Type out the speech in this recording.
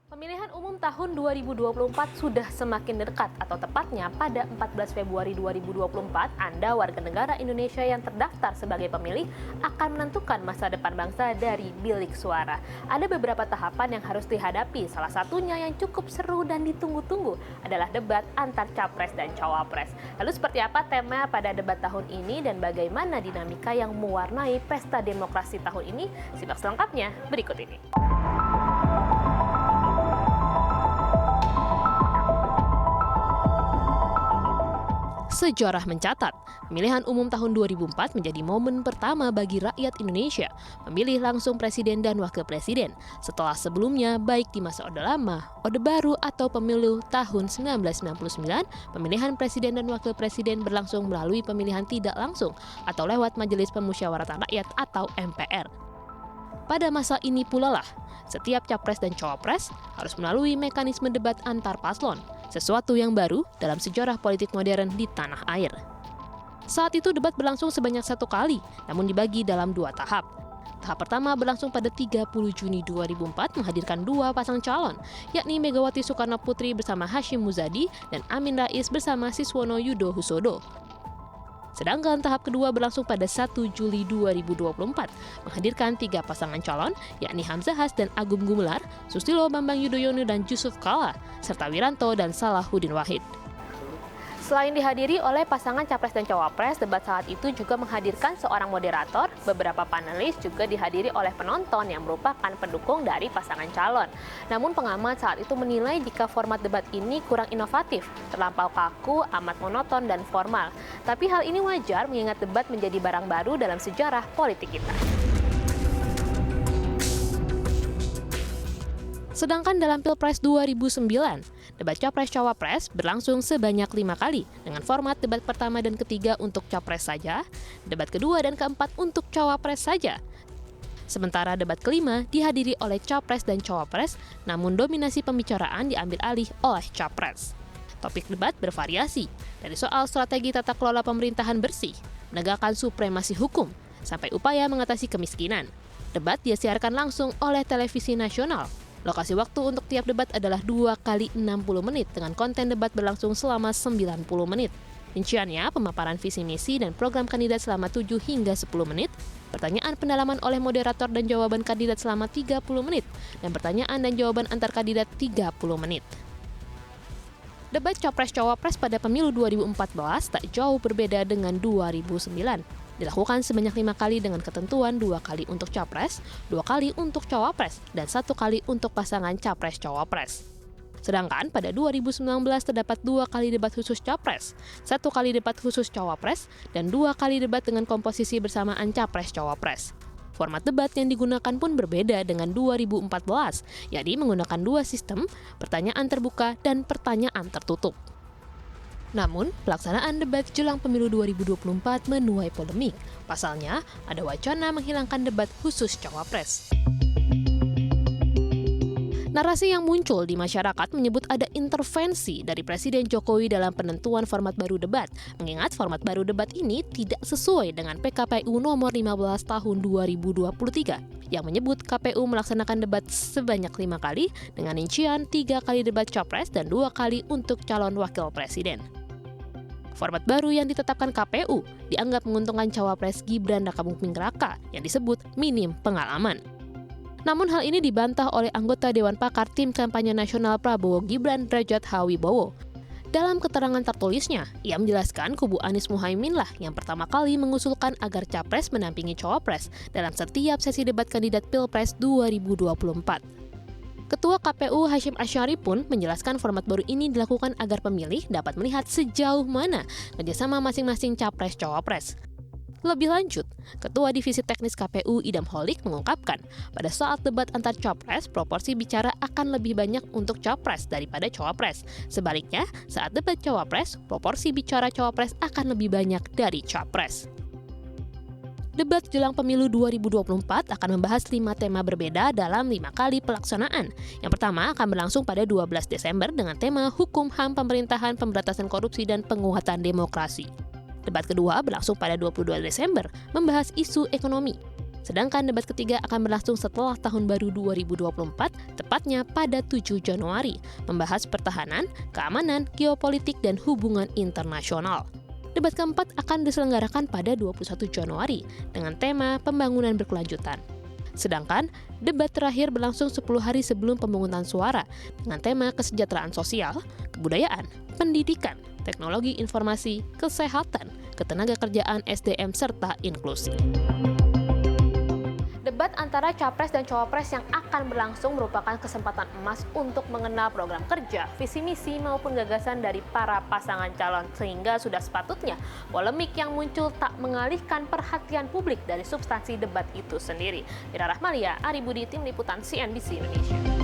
Pemilihan umum tahun 2024 sudah semakin dekat, atau tepatnya pada 14 Februari 2024, Anda warga negara Indonesia yang terdaftar sebagai pemilih akan menentukan masa depan bangsa dari bilik suara. Ada beberapa tahapan yang harus dihadapi, salah satunya yang cukup seru dan ditunggu-tunggu adalah debat antar capres dan cawapres. Lalu seperti apa tema pada debat tahun ini dan bagaimana dinamika yang mewarnai pesta demokrasi tahun ini? Simak selengkapnya berikut ini. Sejarah mencatat, pemilihan umum tahun 2004 menjadi momen pertama bagi rakyat Indonesia memilih langsung presiden dan wakil presiden. Setelah sebelumnya, baik di masa Orde Lama, Orde Baru, atau pemilu tahun 1999, pemilihan presiden dan wakil presiden berlangsung melalui pemilihan tidak langsung atau lewat Majelis Pemusyawaratan Rakyat atau MPR. Pada masa ini pula lah, setiap capres dan cawapres harus melalui mekanisme debat antar paslon, sesuatu yang baru dalam sejarah politik modern di tanah air. Saat itu debat berlangsung sebanyak 1 kali, namun dibagi dalam 2 tahap. Tahap pertama berlangsung pada 30 Juni 2004 menghadirkan 2 pasang calon, yakni Megawati Soekarno Putri bersama Hashim Muzadi dan Amin Rais bersama Siswono Yudo Husodo. Sedangkan tahap kedua berlangsung pada 1 Juli 2024, menghadirkan 3 pasangan calon, yakni Hamzahas dan Agung Gumelar, Susilo Bambang Yudhoyono dan Yusuf Kala, serta Wiranto dan Salahuddin Wahid. Selain dihadiri oleh pasangan capres dan cawapres, debat saat itu juga menghadirkan seorang moderator, beberapa panelis juga dihadiri oleh penonton yang merupakan pendukung dari pasangan calon. Namun pengamat saat itu menilai jika format debat ini kurang inovatif, terlampau kaku, amat monoton dan formal. Tapi hal ini wajar mengingat debat menjadi barang baru dalam sejarah politik kita. Sedangkan dalam Pilpres 2009, debat Capres-Cawapres berlangsung sebanyak 5 kali dengan format debat pertama dan ketiga untuk Capres saja, debat kedua dan keempat untuk Cawapres saja. Sementara debat kelima dihadiri oleh Capres dan Cawapres, namun dominasi pembicaraan diambil alih oleh Capres. Topik debat bervariasi, dari soal strategi tata kelola pemerintahan bersih, menegakkan supremasi hukum, sampai upaya mengatasi kemiskinan. Debat disiarkan langsung oleh televisi nasional. Lokasi waktu untuk tiap debat adalah 2 kali 60 menit dengan konten debat berlangsung selama 90 menit. Rinciannya, pemaparan visi misi dan program kandidat selama 7 hingga 10 menit, pertanyaan pendalaman oleh moderator dan jawaban kandidat selama 30 menit, dan pertanyaan dan jawaban antar kandidat 30 menit. Debat Capres-Cawapres pada pemilu 2014 tak jauh berbeda dengan 2009. Dilakukan sebanyak 5 kali dengan ketentuan 2 kali untuk Capres, 2 kali untuk Cawapres, dan 1 kali untuk pasangan Capres-Cawapres. Sedangkan pada 2019 terdapat 2 kali debat khusus Capres, 1 kali debat khusus Cawapres, dan 2 kali debat dengan komposisi bersamaan Capres-Cawapres. Format debat yang digunakan pun berbeda dengan 2014, yakni menggunakan 2 sistem, pertanyaan terbuka dan pertanyaan tertutup. Namun, pelaksanaan debat jelang pemilu 2024 menuai polemik. Pasalnya, ada wacana menghilangkan debat khusus Cawapres. Narasi yang muncul di masyarakat menyebut ada intervensi dari Presiden Jokowi dalam penentuan format baru debat, mengingat format baru debat ini tidak sesuai dengan PKPU nomor 15 tahun 2023 yang menyebut KPU melaksanakan debat sebanyak 5 kali dengan rincian 3 kali debat Capres dan 2 kali untuk calon wakil presiden. Format baru yang ditetapkan KPU dianggap menguntungkan Cawapres Gibran Rakabuming Raka yang disebut minim pengalaman. Namun hal ini dibantah oleh anggota Dewan Pakar Tim Kampanye Nasional Prabowo Gibran Drajat H. Wibowo. Dalam keterangan tertulisnya, ia menjelaskan kubu Anies Muhaimin lah yang pertama kali mengusulkan agar Capres mendampingi Cawapres dalam setiap sesi debat kandidat Pilpres 2024. Ketua KPU Hasyim Asyari pun menjelaskan format baru ini dilakukan agar pemilih dapat melihat sejauh mana kerjasama masing-masing Capres-Cawapres. Lebih lanjut, Ketua Divisi Teknis KPU Idam Holik mengungkapkan, pada saat debat antar Capres, proporsi bicara akan lebih banyak untuk Capres daripada Cawapres. Sebaliknya, saat debat Cawapres, proporsi bicara Cawapres akan lebih banyak dari Capres. Debat jelang pemilu 2024 akan membahas 5 tema berbeda dalam 5 kali pelaksanaan. Yang pertama akan berlangsung pada 12 Desember dengan tema Hukum HAM Pemerintahan Pemberantasan Korupsi dan Penguatan Demokrasi. Debat kedua berlangsung pada 22 Desember, membahas isu ekonomi. Sedangkan debat ketiga akan berlangsung setelah tahun baru 2024, tepatnya pada 7 Januari, membahas pertahanan, keamanan, geopolitik, dan hubungan internasional. Debat keempat akan diselenggarakan pada 21 Januari dengan tema pembangunan berkelanjutan. Sedangkan debat terakhir berlangsung 10 hari sebelum pemungutan suara dengan tema kesejahteraan sosial, kebudayaan, pendidikan, teknologi informasi, kesehatan, ketenagakerjaan SDM, serta inklusi. Debat antara capres dan cawapres yang akan berlangsung merupakan kesempatan emas untuk mengenal program kerja, visi misi maupun gagasan dari para pasangan calon, sehingga sudah sepatutnya polemik yang muncul tak mengalihkan perhatian publik dari substansi debat itu sendiri. Ira Rahmalia, Ari Budi, Tim Liputan CNBC Indonesia.